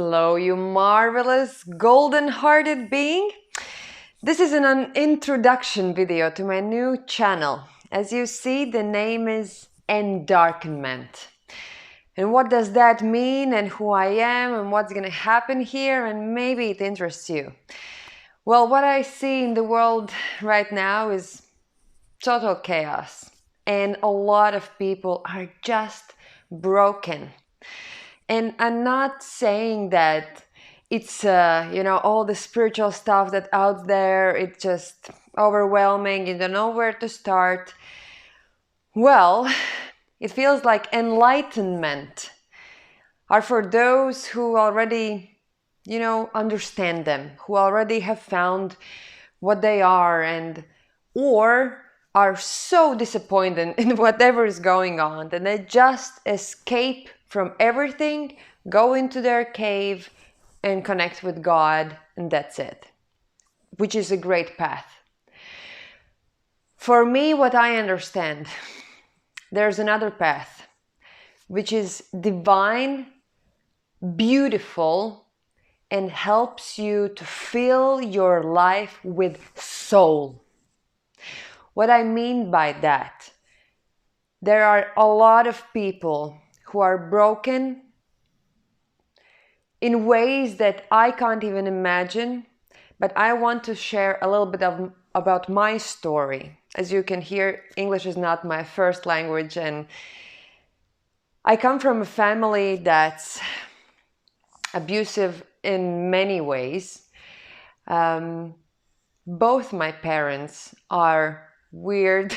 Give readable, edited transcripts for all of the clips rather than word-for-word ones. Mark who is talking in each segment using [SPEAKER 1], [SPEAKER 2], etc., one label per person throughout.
[SPEAKER 1] Hello, you marvelous golden-hearted being. This is an introduction video to my new channel. As you see, the name is Endarkenment. And what does that mean, and who I am, and what's gonna happen here, and maybe it interests you. Well, what I see in the world right now is total chaos. And a lot of people are just broken. And I'm not saying that it's, all the spiritual stuff that out there, it's just overwhelming, you don't know where to start. Well, it feels like enlightenment are for those who already, understand them, who already have found what they are or are so disappointed in whatever is going on that they just escape from everything, go into their cave and connect with God, and that's it, which is a great path. For me, what I understand, there's another path, which is divine, beautiful, and helps you to fill your life with soul. What I mean by that, there are a lot of people who are broken in ways that I can't even imagine, but I want to share a little bit about my story. As you can hear, English is not my first language, and I come from a family that's abusive in many ways. Both my parents are weird.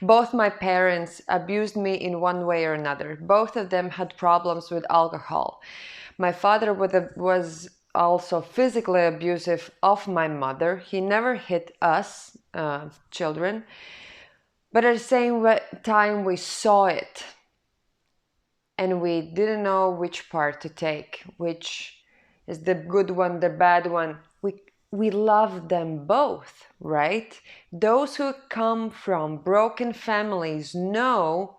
[SPEAKER 1] Both my parents abused me in one way or another. Both of them had problems with alcohol. My father was also physically abusive of my mother. He never hit us, children, but at the same time we saw it. And we didn't know which part to take, which is the good one, the bad one. We love them both, right? Those who come from broken families know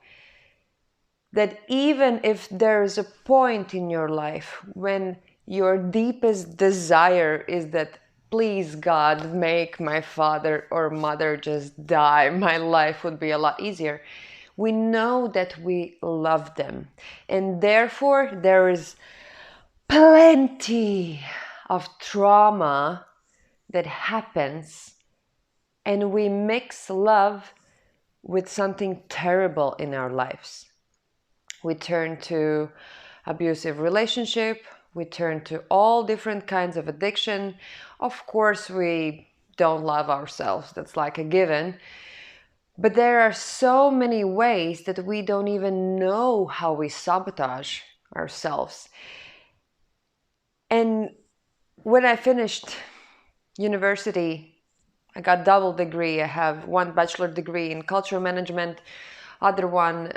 [SPEAKER 1] that even if there's a point in your life when your deepest desire is that, please God, make my father or mother just die, my life would be a lot easier. We know that we love them, and therefore there is plenty of trauma that happens, and we mix love with something terrible in our lives. We turn to abusive relationship, we turn to all different kinds of addiction. Of course, we don't love ourselves, that's like a given. But there are so many ways that we don't even know how we sabotage ourselves. And when I finished university, I got double degree. I have one bachelor degree in cultural management, other one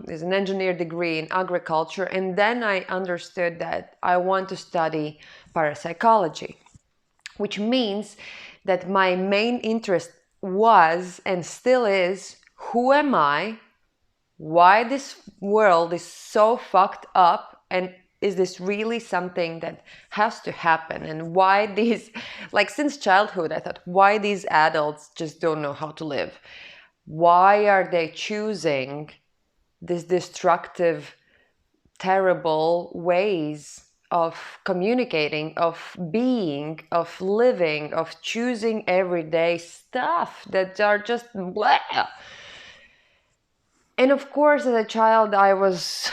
[SPEAKER 1] is an engineer degree in agriculture. And then I understood that I want to study parapsychology, which means that my main interest was and still is, who am I? Why this world is so fucked up, and is this really something that has to happen? And why these, like since childhood, I thought, why these adults just don't know how to live? Why are they choosing these destructive, terrible ways of communicating, of being, of living, of choosing everyday stuff that are just blah? And of course, as a child, I was,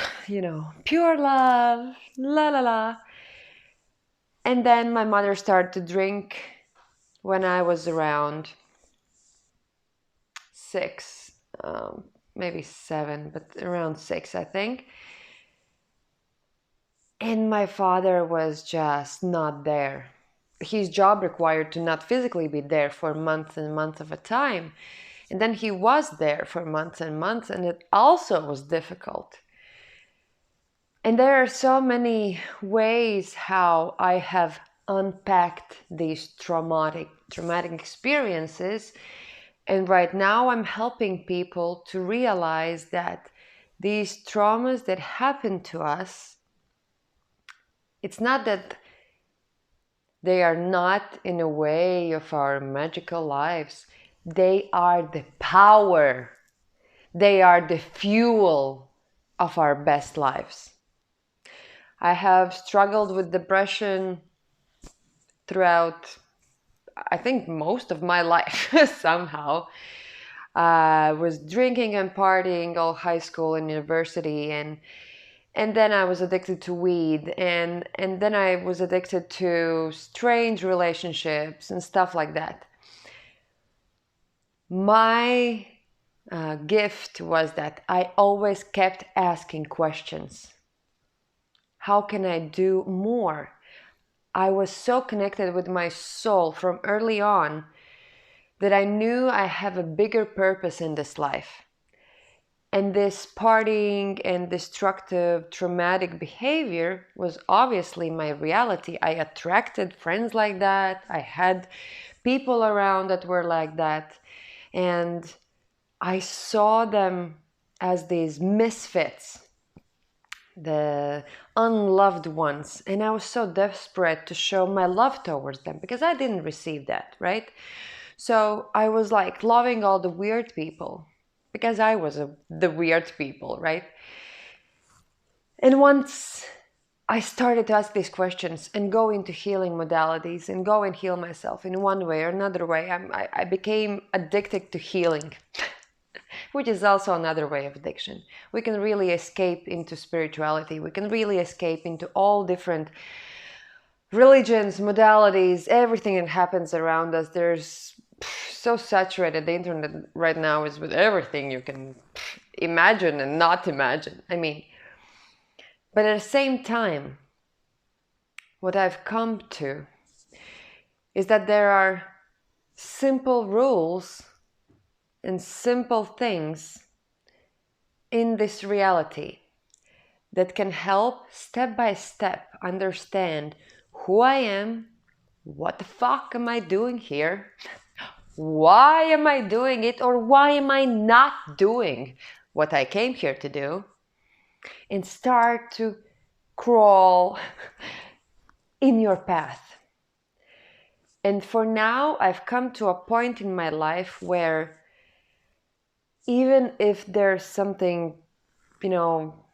[SPEAKER 1] pure love, la la la. And then my mother started to drink when I was around 6, maybe 7, but around 6, I think. And my father was just not there. His job required to not physically be there for months and months of a time. And then he was there for months and months, and it also was difficult. And there are so many ways how I have unpacked these traumatic experiences. And right now I'm helping people to realize that these traumas that happen to us It's not that they are not in a way of our magical lives. They are the power. They are the fuel of our best lives. I have struggled with depression throughout, I think, most of my life somehow. I was drinking and partying all high school and university, and then I was addicted to weed, and then I was addicted to strange relationships and stuff like that. My gift was that I always kept asking questions. How can I do more? I was so connected with my soul from early on that I knew I have a bigger purpose in this life. And this partying and destructive, traumatic behavior was obviously my reality. I attracted friends like that. I had people around that were like that. And I saw them as these misfits, the unloved ones. And I was so desperate to show my love towards them because I didn't receive that, right? So I was like loving all the weird people because I was the weird people, right? And once I started to ask these questions and go into healing modalities and go and heal myself in one way or another way, I became addicted to healing, which is also another way of addiction. We can really escape into spirituality. We can really escape into all different religions, modalities, everything that happens around us. There's so saturated, the internet right now is with everything you can imagine and not imagine. I mean, but at the same time, what I've come to is that there are simple rules and simple things in this reality that can help step by step understand who I am, what the fuck am I doing here, why am I doing it, or why am I not doing what I came here to do, and start to crawl in your path. And for now, I've come to a point in my life where even if there's something,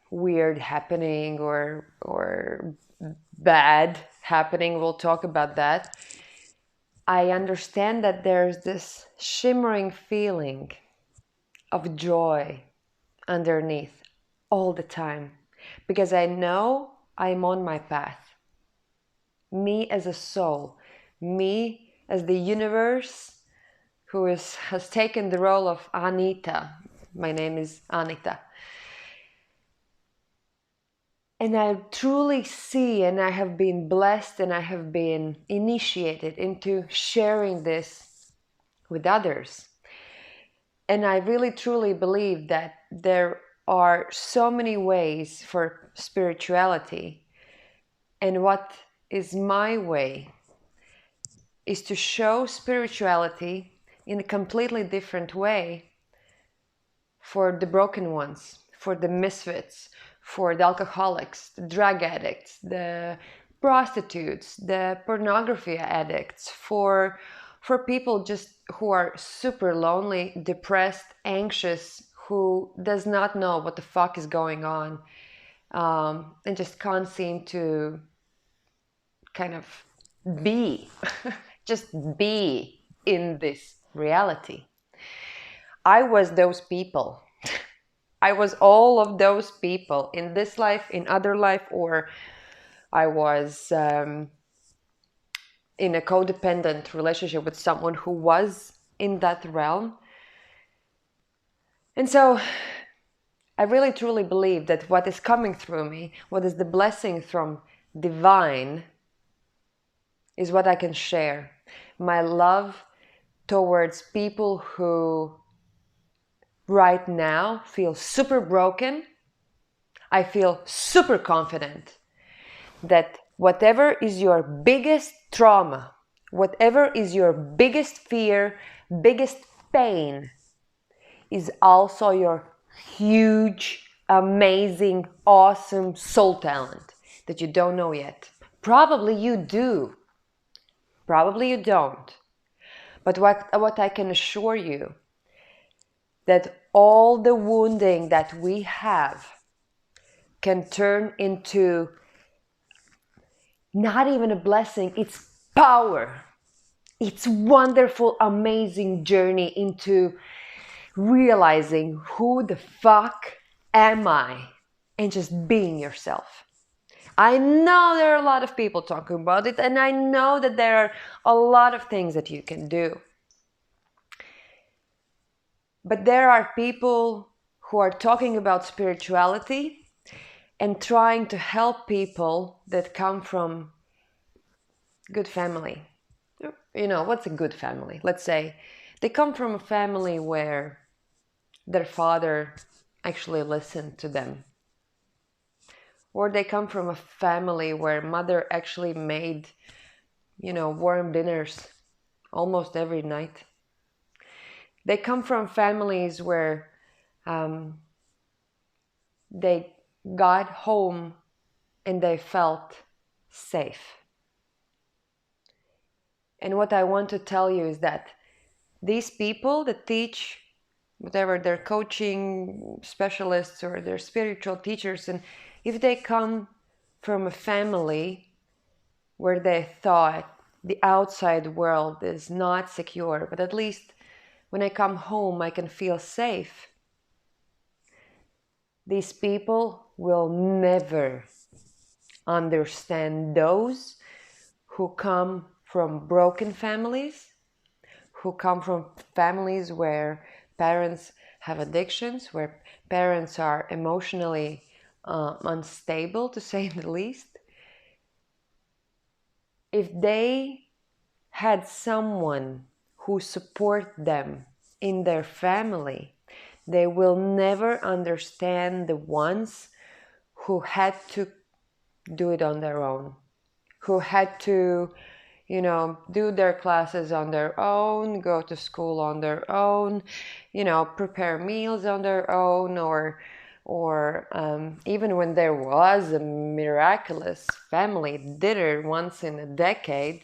[SPEAKER 1] weird happening or bad happening, we'll talk about that. I understand that there's this shimmering feeling of joy underneath all the time because I know I'm on my path. Me as a soul, me as the universe who has taken the role of Anita. My name is Anita. And I truly see, and I have been blessed, and I have been initiated into sharing this with others. And I really truly believe that there are so many ways for spirituality. And what is my way is to show spirituality in a completely different way for the broken ones, for the misfits, for the alcoholics, the drug addicts, the prostitutes, the pornography addicts, for people just who are super lonely, depressed, anxious, who does not know what the fuck is going on, and just can't seem to kind of be, just be in this reality. I was those people. I was all of those people in this life, in other life, or I was in a codependent relationship with someone who was in that realm. And so I really truly believe that what is coming through me, what is the blessing from divine, is what I can share. My love towards people who right now feel super broken. I feel super confident that whatever is your biggest trauma, whatever is your biggest fear, biggest pain, is also your huge, amazing, awesome soul talent that you don't know yet. Probably you do. Probably you don't. But what I can assure you, that all the wounding that we have can turn into not even a blessing, it's power. It's wonderful, amazing journey into realizing who the fuck am I and just being yourself. I know there are a lot of people talking about it, and I know that there are a lot of things that you can do. But there are people who are talking about spirituality and trying to help people that come from good family. You know, what's a good family? Let's say they come from a family where their father actually listened to them. Or they come from a family where mother actually made, warm dinners almost every night. They come from families where they got home and they felt safe. And what I want to tell you is that these people that teach, whatever, they're coaching specialists or they're spiritual teachers, and if they come from a family where they thought the outside world is not secure, but at least when I come home I can feel safe, these people will never understand those who come from broken families, who come from families where parents have addictions, where parents are emotionally unstable, to say the least. If they had someone who support them in their family, they will never understand the ones who had to do it on their own, who had to, do their classes on their own, go to school on their own, prepare meals on their own, or even when there was a miraculous family dinner once in a decade,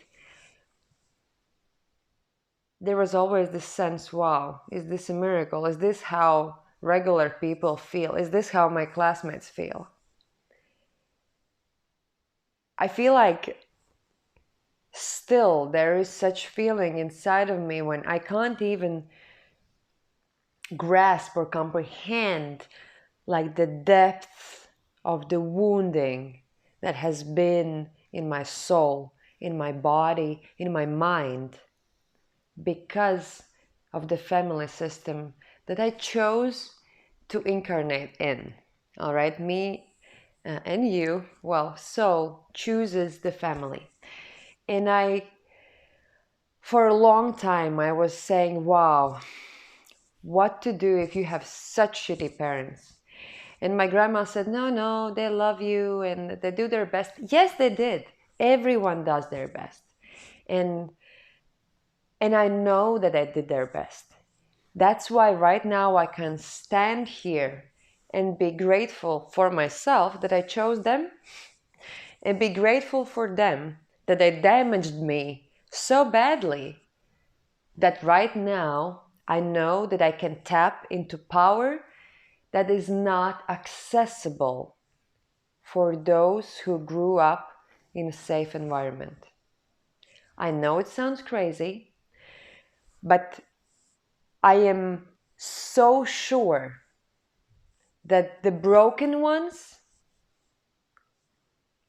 [SPEAKER 1] there was always this sense, wow, is this a miracle? Is this how regular people feel? Is this how my classmates feel? I feel like still there is such feeling inside of me when I can't even grasp or comprehend like the depth of the wounding that has been in my soul, in my body, in my mind, because of the family system that I chose to incarnate in. All right, me and you, well, soul chooses the family. And for a long time, I was saying, wow, what to do if you have such shitty parents? And my grandma said, no, they love you and they do their best. Yes, they did. Everyone does their best. And I know that they did their best. That's why right now I can stand here and be grateful for myself that I chose them, and be grateful for them that they damaged me so badly that right now I know that I can tap into power that is not accessible for those who grew up in a safe environment. I know it sounds crazy, but I am so sure that the broken ones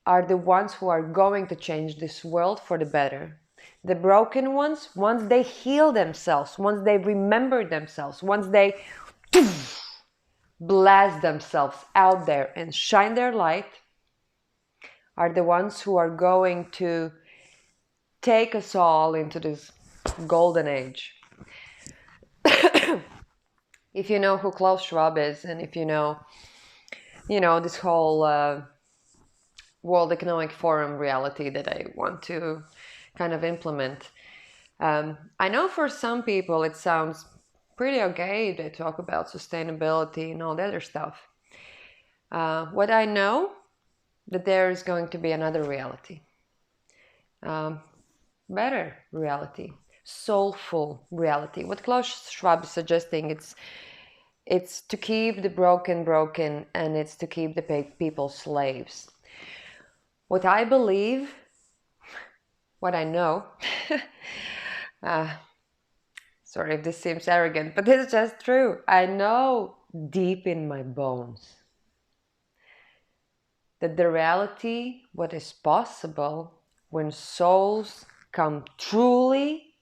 [SPEAKER 1] are the ones who are going to change this world for the better. The broken ones, once they heal themselves, once they remember themselves, once they blast themselves out there and shine their light, are the ones who are going to take us all into this golden age. If you know who Klaus Schwab is, and if you know this whole World Economic Forum reality that I want to kind of implement. I know for some people it sounds pretty okay. They talk about sustainability and all the other stuff. What I know, that there is going to be another reality. um, better reality, soulful reality. What Klaus Schwab is suggesting, it's to keep the broken broken, and it's to keep the people slaves. What I believe, what I know, uh, sorry if this seems arrogant, but it's just true. I know deep in my bones that the reality, what is possible when souls come truly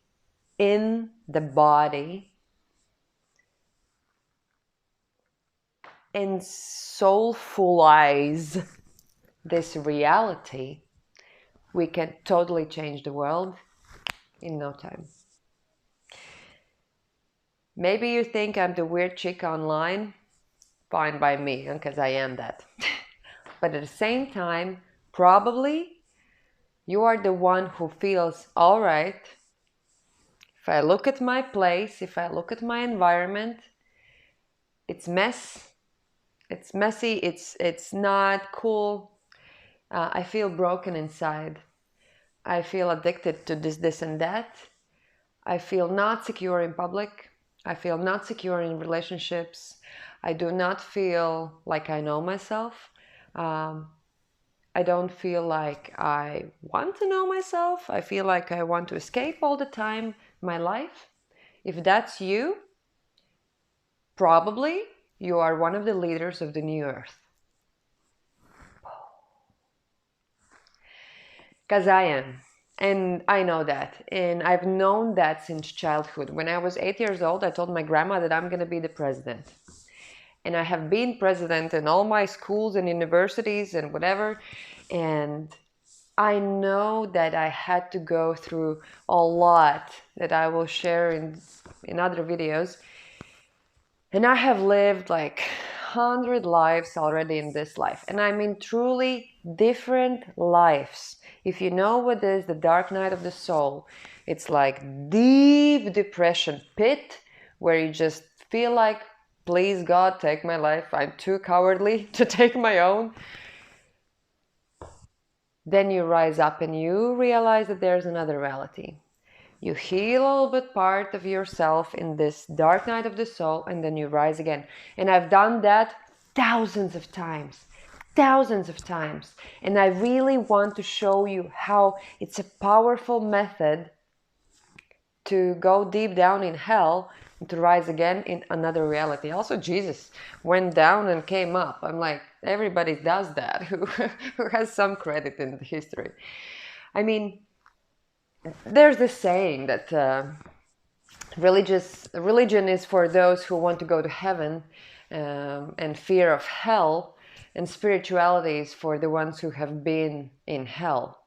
[SPEAKER 1] in the body and soulfulize this reality, we can totally change the world in no time. Maybe you think I'm the weird chick online. Fine by me, because I am that. But at the same time, probably you are the one who feels, all right, if I look at my place, if I look at my environment, it's it's messy, it's not cool. I feel broken inside. I feel addicted to this and that. I feel not secure in public. I feel not secure in relationships. I do not feel like I know myself. I don't feel like I want to know myself. I feel like I want to escape all the time my life. If that's you, probably you are one of the leaders of the new earth. Because I am. And I know that. And I've known that since childhood. When I was 8 years old, I told my grandma that I'm going to be the president. And I have been president in all my schools and universities and whatever. And I know that I had to go through a lot that I will share in other videos. And I have lived like 100 lives already in this life. And I mean truly different lives. If you know what is the dark night of the soul, it's like deep depression pit where you just feel like, please God, take my life. I'm too cowardly to take my own. Then you rise up and you realize that there's another reality. You heal a little bit part of yourself in this dark night of the soul, and then you rise again. And I've done that thousands of times. Thousands of times. And I really want to show you how it's a powerful method to go deep down in hell and to rise again in another reality. Also, Jesus went down and came up. I'm like, everybody does that who has some credit in history. I mean, there's this saying that religion is for those who want to go to heaven, and fear of hell, and spirituality is for the ones who have been in hell.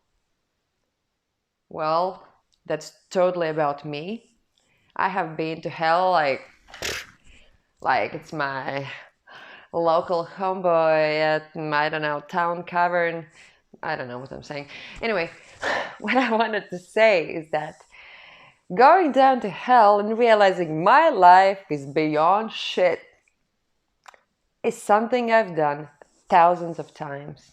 [SPEAKER 1] Well, that's totally about me. I have been to hell like it's my local homeboy at, I don't know, town cavern. I don't know what I'm saying. Anyway, what I wanted to say is that going down to hell and realizing my life is beyond shit is something I've done thousands of times.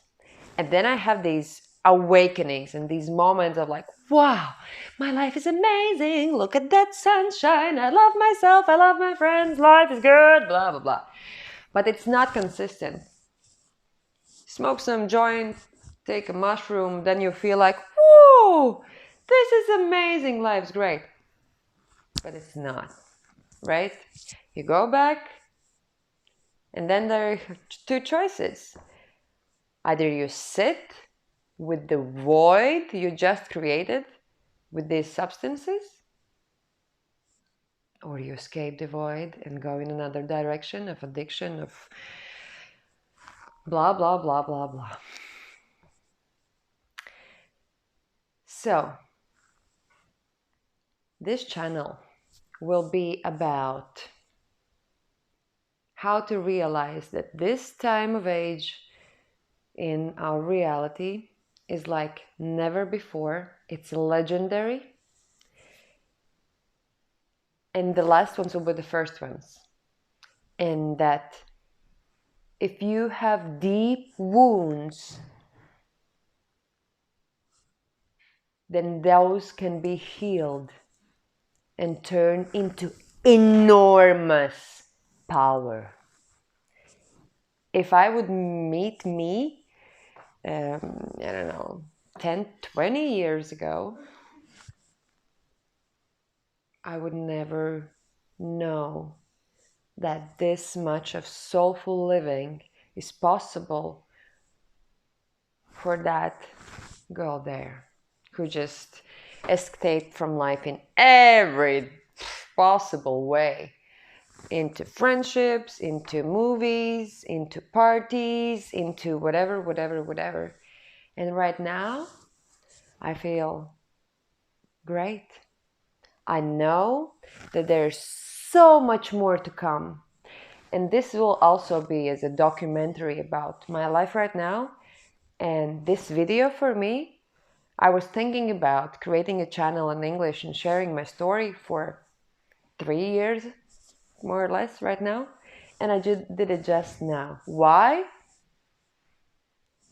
[SPEAKER 1] And then I have these awakenings and these moments of like, wow, my life is amazing. Look at that sunshine. I love myself. I love my friends. Life is good. Blah, blah, blah. But it's not consistent. Smoke some joint, take a mushroom, then you feel like, whoa, this is amazing. Life's great. But it's not, right? You go back, and then there are two choices. Either you sit with the void you just created with these substances, or you escape the void and go in another direction of addiction, of blah, blah, blah, blah, blah. So, this channel will be about how to realize that this time of age in our reality is like never before. It's legendary. And the last ones will be the first ones. And that if you have deep wounds then those can be healed and turned into enormous power. If I would meet me, I don't know, 10, 20 years ago, I would never know that this much of soulful living is possible for that girl there who just escaped from life in every possible way, into friendships, into movies, into parties, into whatever. And right now, I feel great. I know that there's so much more to come. And this will also be as a documentary about my life right now. And this video for me, I was thinking about creating a channel in English and sharing my story for 3 years, more or less, right now. And I did it just now. Why?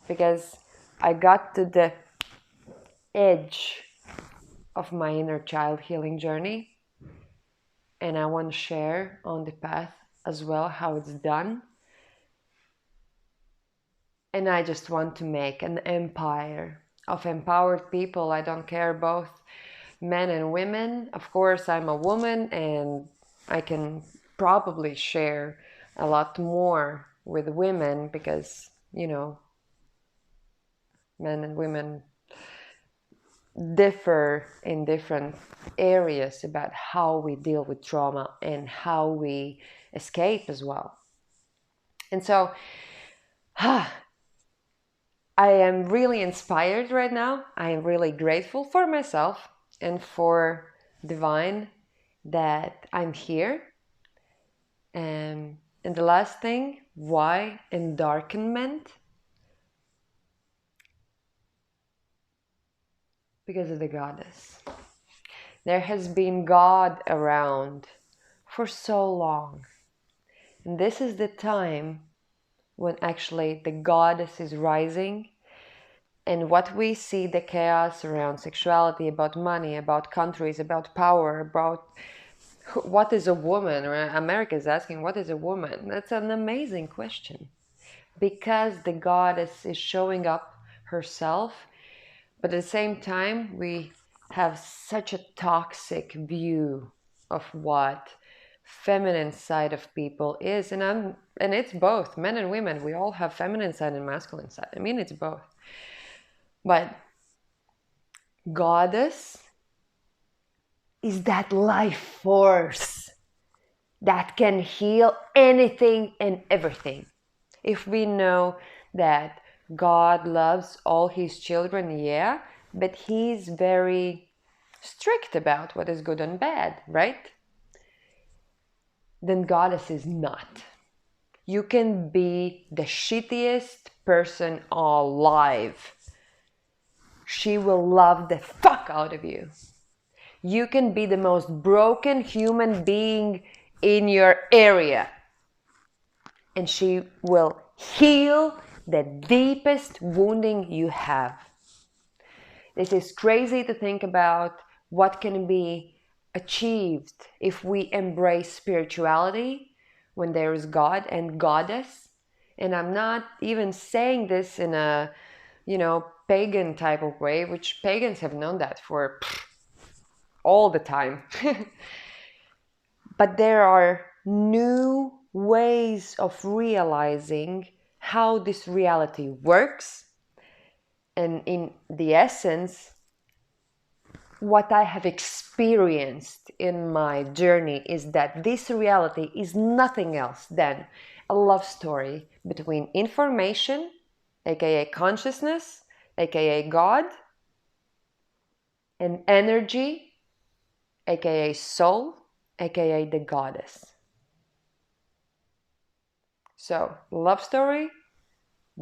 [SPEAKER 1] Because I got to the edge of my inner child healing journey. And I want to share on the path as well how it's done. And I just want to make an empire of empowered people. I don't care, both men and women. Of course, I'm a woman and I can probably share a lot more with women because, men and women differ in different areas about how we deal with trauma and how we escape as well. And so, I am really inspired right now. I am really grateful for myself and for Divine that I'm here. And the last thing, why Endarkenment? Because of the goddess. There has been God around for so long. And this is the time when actually the goddess is rising. And what we see, the chaos around sexuality, about money, about countries, about power, about what is a woman? Or America is asking, what is a woman? That's an amazing question. Because the goddess is showing up herself, but at the same time, we have such a toxic view of what feminine side of people is. And it's both, men and women. We all have feminine side and masculine side. I mean, it's both. But goddess is that life force that can heal anything and everything. If we know that God loves all his children, yeah, but he's very strict about what is good and bad, right? Then goddess is not. You can be the shittiest person alive. She will love the fuck out of you. You can be the most broken human being in your area. And she will heal the deepest wounding you have. This is crazy to think about what can be achieved if we embrace spirituality when there is God and goddess. And I'm not even saying this in a, pagan type of way, which pagans have known that for all the time. But there are new ways of realizing how this reality works. And in the essence, what I have experienced in my journey is that this reality is nothing else than a love story between information, aka consciousness, aka God, and energy, aka soul, aka the goddess. So, love story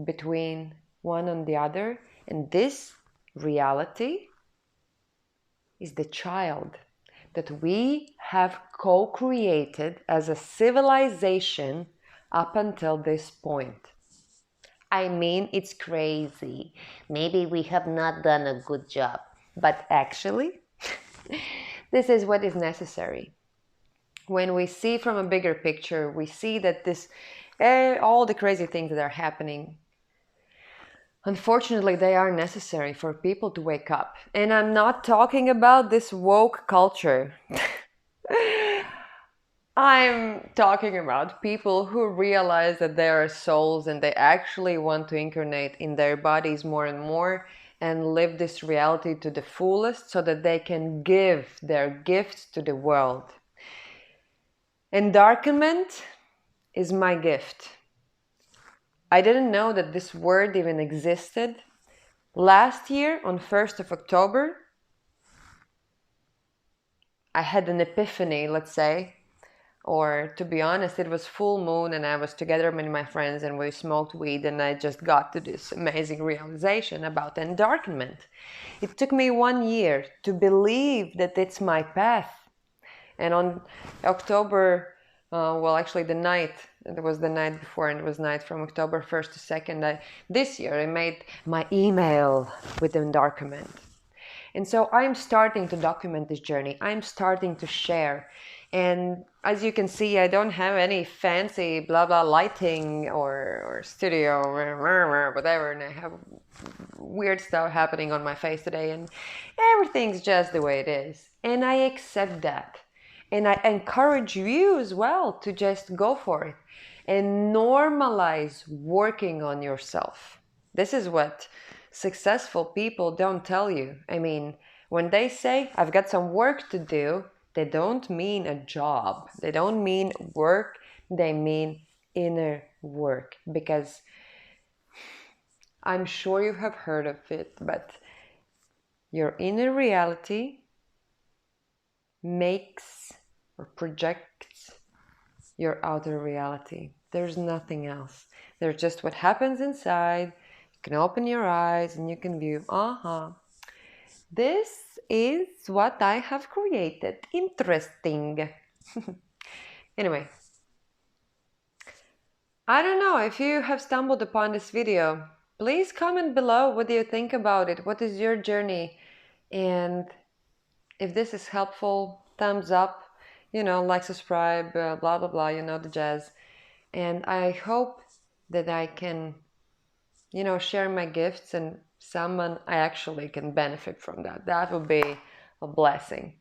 [SPEAKER 1] between one and the other, and this reality is the child that we have co-created as a civilization up until this point. I mean, it's crazy. Maybe we have not done a good job. But actually, this is what is necessary. When we see from a bigger picture, we see that all the crazy things that are happening, unfortunately, they are necessary for people to wake up. And I'm not talking about this woke culture. I'm talking about people who realize that they are souls and they actually want to incarnate in their bodies more and more and live this reality to the fullest so that they can give their gifts to the world. Endarkenment is my gift. I didn't know that this word even existed. Last year, on 1st of October, I had an epiphany, let's say. Or to be honest, it was full moon and I was together with my friends and we smoked weed and I just got to this amazing realization about endarkenment. It took me 1 year to believe that it's my path. And on October, actually the night, it was the night before and it was night from October 1st to 2nd, this year I made my email with endarkenment. And so I'm starting to document this journey. I'm starting to share. And as you can see, I don't have any fancy blah blah lighting or studio or whatever. And I have weird stuff happening on my face today. And everything's just the way it is. And I accept that. And I encourage you as well to just go for it and normalize working on yourself. This is what successful people don't tell you. I mean, when they say, I've got some work to do, they don't mean a job. They don't mean work. They mean inner work. Because I'm sure you have heard of it, but your inner reality makes or projects your outer reality. There's nothing else. There's just what happens inside. You can open your eyes and you can view, this is what I have created. Interesting. Anyway, I don't know if you have stumbled upon this video. Please comment below what do you think about it. What is your journey? And if this is helpful, thumbs up, like, subscribe, blah, blah, blah, the jazz. And I hope that I can, share my gifts and someone I actually can benefit from that. That would be a blessing.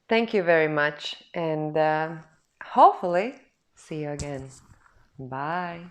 [SPEAKER 1] Thank you very much. And hopefully see you again. Bye.